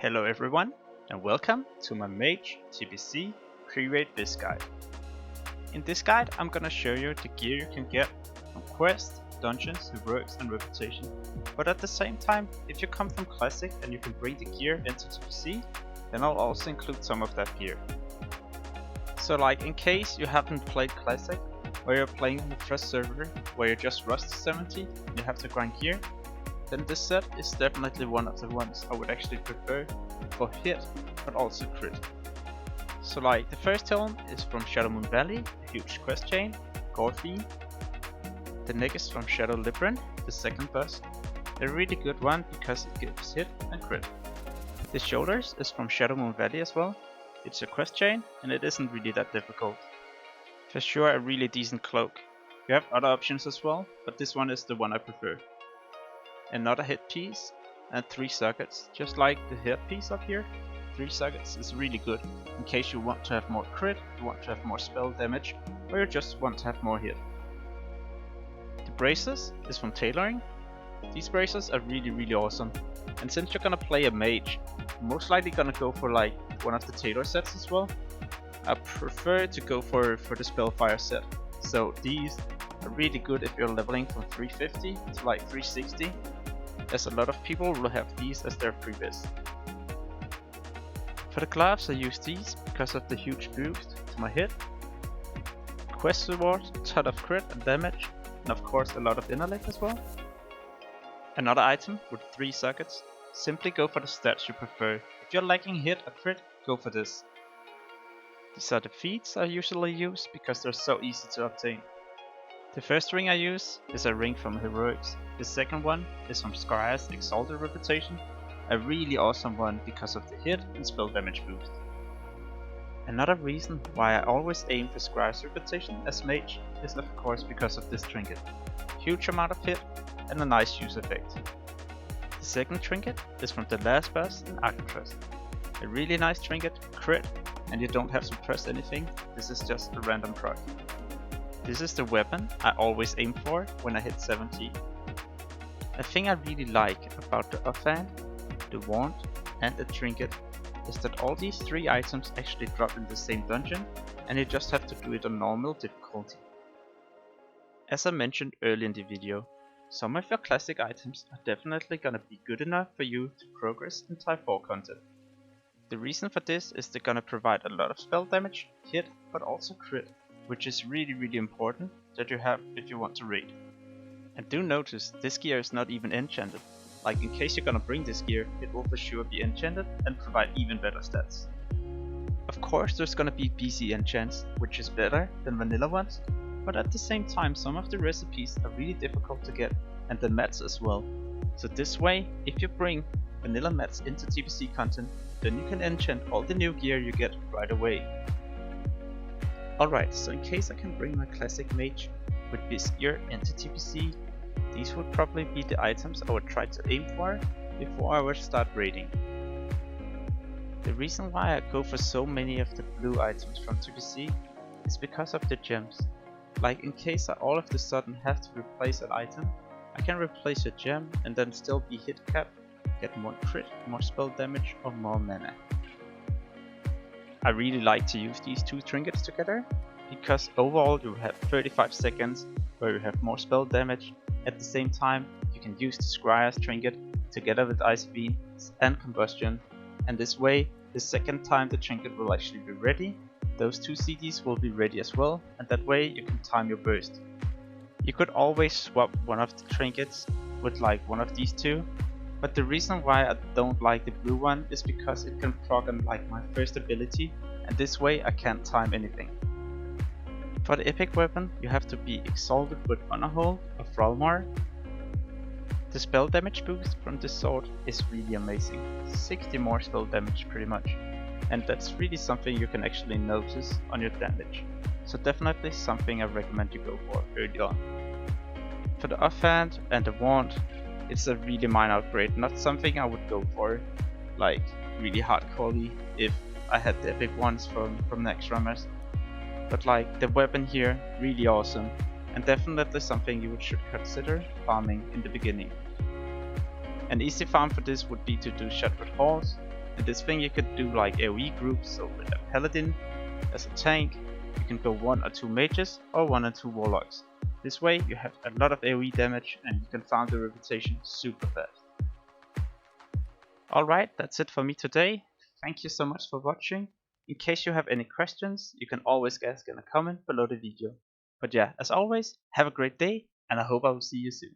Hello everyone, and welcome to my Mage TBC Bis guide. In this guide I'm gonna show you the gear you can get from quests, dungeons, heroics and reputation. But at the same time, if you come from Classic and you can bring the gear into TBC, then I'll also include some of that gear. So like in case you haven't played Classic, or you're playing in the first server where you're just Rust 70 and you have to grind gear, then this set is definitely one of the ones I would actually prefer for hit, but also crit. So like the first helm is from Shadow Moon Valley, a huge quest chain, God Fiend. The neck is from Shadow Libran, the second boss, a really good one because it gives hit and crit. The shoulders is from Shadow Moon Valley as well. It's a quest chain and it isn't really that difficult. For sure a really decent cloak. You have other options as well, but this one is the one I prefer. Another hit piece and 3 sockets, just like the hit piece up here. 3 sockets is really good in case you want to have more crit, you want to have more spell damage, or you just want to have more hit. The braces is from tailoring. These braces are really awesome, and since you're gonna play a mage, you're most likely gonna go for like one of the tailor sets as well. I prefer to go for the spellfire set, so these are really good if you're leveling from 350 to like 360, as a lot of people will have these as their Pre-Bis. For the gloves I use these because of the huge boost to my hit, quest reward, ton of crit and damage, and of course a lot of intellect as well. Another item with 3 sockets, simply go for the stats you prefer. If you're lacking hit or crit, go for this. These are the feats I usually use because they're so easy to obtain. The first ring I use is a ring from Heroics. The second one is from Scryer's Exalted Reputation, a really awesome one because of the hit and spell damage boost. Another reason why I always aim for Scryer's Reputation as mage is of course because of this trinket. Huge amount of hit and a nice use effect. The second trinket is from the last boss in Arcturus. A really nice trinket, crit, and you don't have to press anything, this is just a random proc. This is the weapon I always aim for when I hit 70. A thing I really like about the offhand, the wand and the trinket is that all these 3 items actually drop in the same dungeon and you just have to do it on normal difficulty. As I mentioned earlier in the video, some of your classic items are definitely gonna be good enough for you to progress in Type 4 content. The reason for this is they're gonna provide a lot of spell damage, hit, but also crit, which is really important that you have if you want to raid. And do notice, this gear is not even enchanted. Like in case you're gonna bring this gear, it will for sure be enchanted and provide even better stats. Of course there's gonna be BC enchants, which is better than vanilla ones, but at the same time some of the recipes are really difficult to get, and the mats as well. So this way, if you bring vanilla mats into TBC content, then you can enchant all the new gear you get right away. Alright, so in case I can bring my classic mage with this gear into TBC, these would probably be the items I would try to aim for before I would start raiding. The reason why I go for so many of the blue items from TBC is because of the gems. Like in case I all of a sudden have to replace an item, I can replace a gem and then still be hit capped, get more crit, more spell damage or more mana. I really like to use these 2 trinkets together, because overall you have 35 seconds where you have more spell damage. At the same time you can use the Scryer's trinket together with Ice Beam and Combustion, and this way the second time the trinket will actually be ready, those 2 CDs will be ready as well, and that way you can time your burst. You could always swap one of the trinkets with like one of these 2. But the reason why I don't like the blue one is because it can proc on like my first ability, and this way I can't time anything. For the epic weapon you have to be exalted with Honor Hold or Thrallmar. The spell damage boost from this sword is really amazing, 60 more spell damage pretty much, and that's really something you can actually notice on your damage, so definitely something I recommend you go for early on. For the offhand and the wand, it's a really minor upgrade, not something I would go for like really hardcorely if I had the epic ones from next runners. But like the weapon here, really awesome, and definitely something you should consider farming in the beginning. An easy farm for this would be to do Shattered Halls, In this thing you could do like AoE groups, so with a paladin as a tank, you can go 1 or 2 mages or 1 or 2 warlocks. This way you have a lot of AoE damage and you can farm the reputation super fast. Alright, that's it for me today. Thank you so much for watching. In case you have any questions, you can always ask in a comment below the video. But yeah, as always, have a great day and I hope I will see you soon.